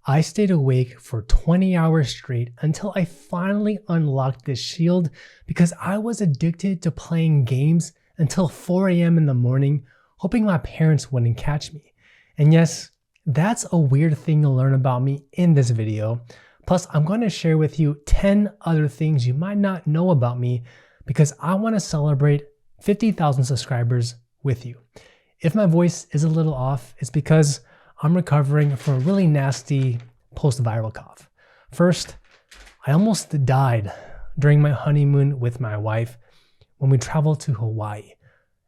I stayed awake for 20 hours straight until I finally unlocked this shield because I was addicted to playing games until 4 a.m. in the morning, hoping my parents wouldn't catch me. And yes, that's a weird thing to learn about me in this video. Plus, I'm going to share with you 10 other things you might not know about me because I want to celebrate 50,000 subscribers with you. If my voice is a little off, it's because I'm recovering from a really nasty post-viral cough. First, I almost died during my honeymoon with my wife when we traveled to Hawaii.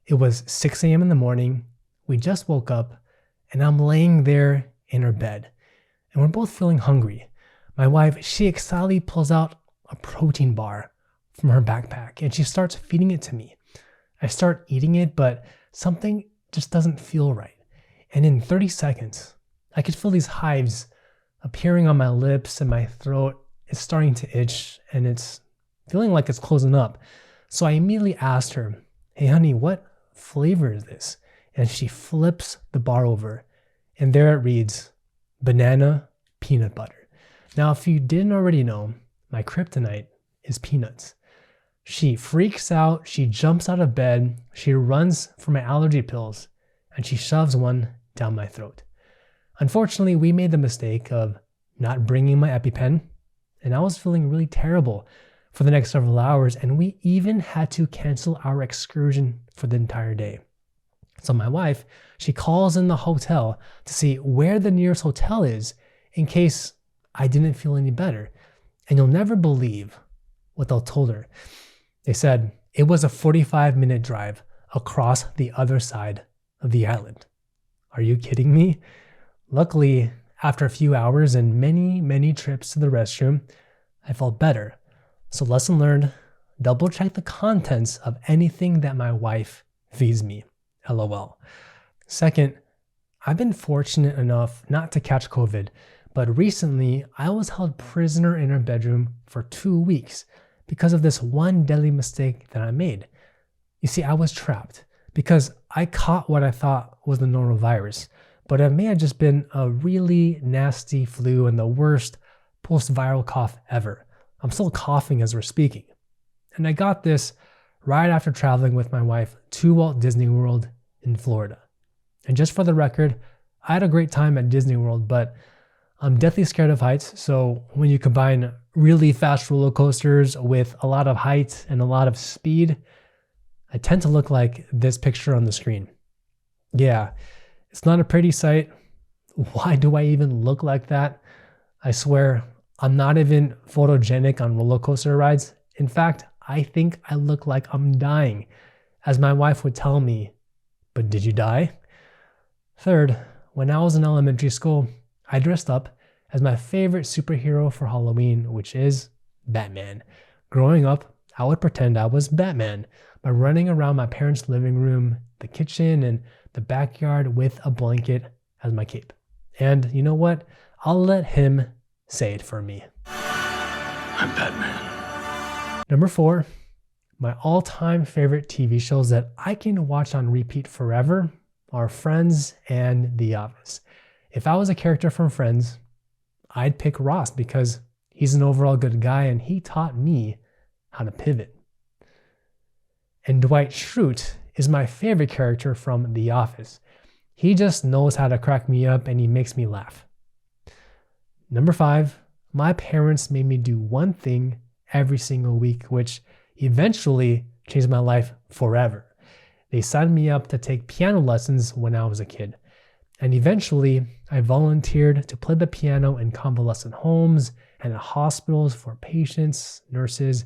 It was 6 a.m. in the morning, we just woke up, and I'm laying there in her bed, and we're both feeling hungry. My wife, she excitedly pulls out a protein bar from her backpack, and she starts feeding it to me. I start eating it, but something just doesn't feel right. And in 30 seconds, I could feel these hives appearing on my lips and my throat. It's starting to itch and it's feeling like it's closing up. So I immediately asked her, "Hey honey, what flavor is this?" And she flips the bar over and there it reads, banana peanut butter. Now, if you didn't already know, my kryptonite is peanuts. She freaks out, she jumps out of bed, she runs for my allergy pills, and she shoves one down my throat. Unfortunately, we made the mistake of not bringing my EpiPen, and I was feeling really terrible for the next several hours, and we even had to cancel our excursion for the entire day. So my wife, she calls in the hotel to see where the nearest hotel is in case I didn't feel any better. And you'll never believe what they told her. They said it was a 45-minute drive across the other side of the island. Are you kidding me? Luckily, after a few hours and many trips to the restroom, I felt better. So lesson learned, double check the contents of anything that my wife feeds me. LOL. Second, I've been fortunate enough not to catch COVID, but recently I was held prisoner in our bedroom for 2 weeks because of this one deadly mistake that I made. You see, I was trapped because I caught what I thought was the norovirus, but it may have just been a really nasty flu and the worst post-viral cough ever. I'm still coughing as we're speaking. And I got this right after traveling with my wife to Walt Disney World in Florida. And just for the record, I had a great time at Disney World, but I'm deathly scared of heights. So when you combine really fast roller coasters with a lot of height and a lot of speed, I tend to look like this picture on the screen. Yeah, it's not a pretty sight. Why do I even look like that? I swear, I'm not even photogenic on roller coaster rides. In fact, I think I look like I'm dying, as my wife would tell me, but did you die? Third, when I was in elementary school, I dressed up as my favorite superhero for Halloween, which is Batman. Growing up, I would pretend I was Batman by running around my parents' living room, the kitchen, and the backyard with a blanket as my cape. And you know what? I'll let him say it for me. I'm Batman. Number 4, my all-time favorite TV shows that I can watch on repeat forever are Friends and The Office. If I was a character from Friends, I'd pick Ross because he's an overall good guy and he taught me how to pivot. And Dwight Schrute is my favorite character from The Office. He just knows how to crack me up and he makes me laugh. Number 5, my parents made me do one thing every single week, which eventually changed my life forever. They signed me up to take piano lessons when I was a kid. And eventually, I volunteered to play the piano in convalescent homes and at hospitals for patients, nurses,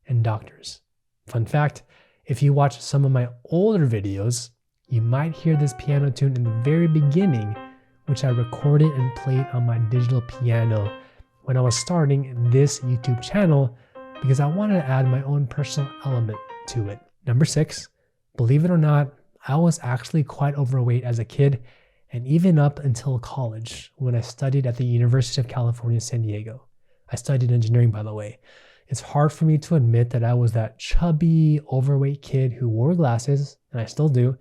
and doctors. Fun fact, if you watch some of my older videos, you might hear this piano tune in the very beginning, which I recorded and played on my digital piano when I was starting this YouTube channel because I wanted to add my own personal element to it. Number 6, believe it or not, I was actually quite overweight as a kid and even up until college when I studied at the University of California, San Diego. I studied engineering, by the way. It's hard for me to admit that I was that chubby, overweight kid who wore glasses, and I still do,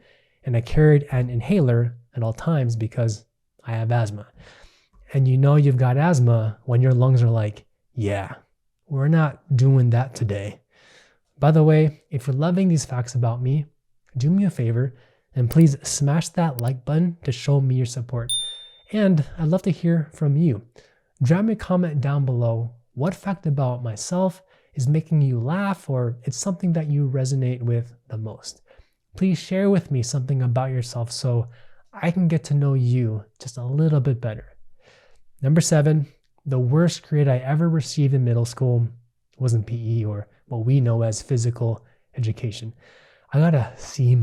and I carried an inhaler at all times because I have asthma. and you know you've got asthma when your lungs are like, yeah, we're not doing that today. By the way, if you're loving these facts about me, do me a favor and please smash that like button to show me your support. And I'd love to hear from you. Drop me a comment down below what fact about myself is making you laugh, or it's something that you resonate with the most. Please share with me something about yourself so I can get to know you just a little bit better. Number 7, the worst grade I ever received in middle school was in PE, or what we know as physical education. I got a C-,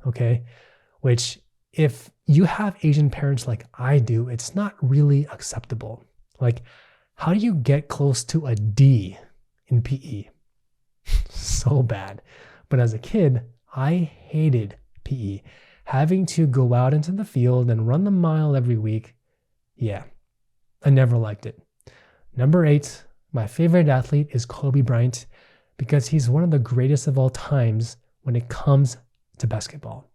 okay? Which, if you have Asian parents like I do, it's not really acceptable. Like, how do you get close to a D in PE? So bad. But as a kid, I hated PE. Having to go out into the field and run the mile every week, yeah, I never liked it. Number 8, my favorite athlete is Kobe Bryant because he's one of the greatest of all times when it comes to basketball.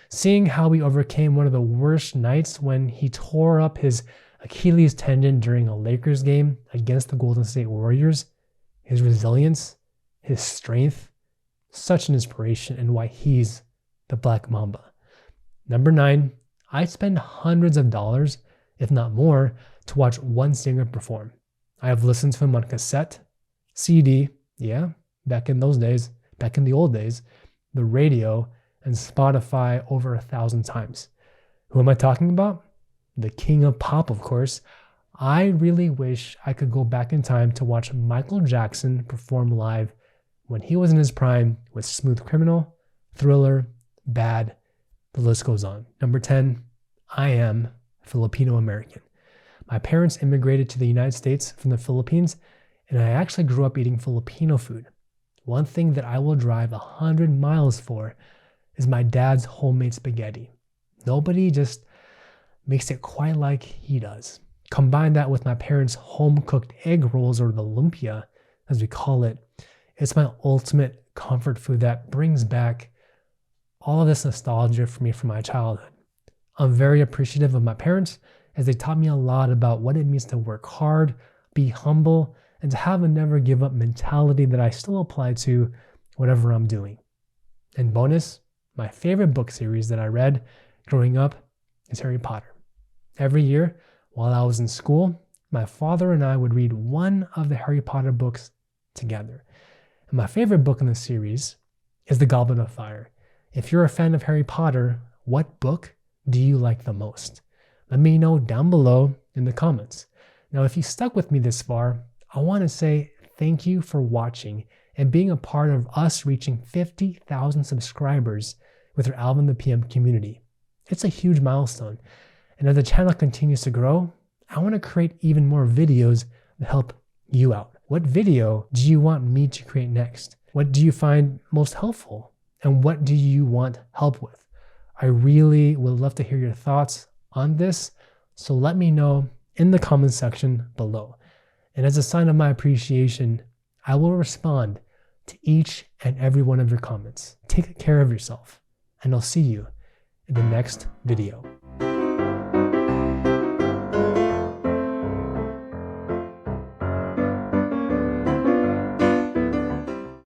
Seeing how he overcame one of the worst nights when he tore up his Achilles tendon during a Lakers game against the Golden State Warriors, his resilience, his strength, such an inspiration, and why he's the Black Mamba. Number 9, I spend hundreds of dollars, if not more, to watch one singer perform. I have listened to him on cassette, CD, yeah, back in the old days, the radio, and Spotify over 1,000 times. Who am I talking about? The king of pop, of course. I really wish I could go back in time to watch Michael Jackson perform live when he was in his prime with Smooth Criminal, Thriller, Bad, the list goes on. Number 10, I am Filipino American. My parents immigrated to the United States from the Philippines, and I actually grew up eating Filipino food. One thing that I will drive 100 miles for is my dad's homemade spaghetti. Nobody just makes it quite like he does. Combine that with my parents' home-cooked egg rolls, or the lumpia, as we call it. It's my ultimate comfort food that brings back all of this nostalgia for me from my childhood. I'm very appreciative of my parents as they taught me a lot about what it means to work hard, be humble, and to have a never give up mentality that I still apply to whatever I'm doing. And bonus, my favorite book series that I read growing up is Harry Potter. Every year, while I was in school, my father and I would read one of the Harry Potter books together. And my favorite book in the series is The Goblet of Fire. If you're a fan of Harry Potter, what book do you like the most? Let me know down below in the comments. Now, if you stuck with me this far, I want to say thank you for watching and being a part of us reaching 50,000 subscribers with our Alvin the PM community. It's a huge milestone. And as the channel continues to grow, I want to create even more videos that help you out. What video do you want me to create next? What do you find most helpful? And what do you want help with? I really would love to hear your thoughts on this, so let me know in the comment section below. And as a sign of my appreciation, I will respond to each and every one of your comments. Take care of yourself, and I'll see you in the next video.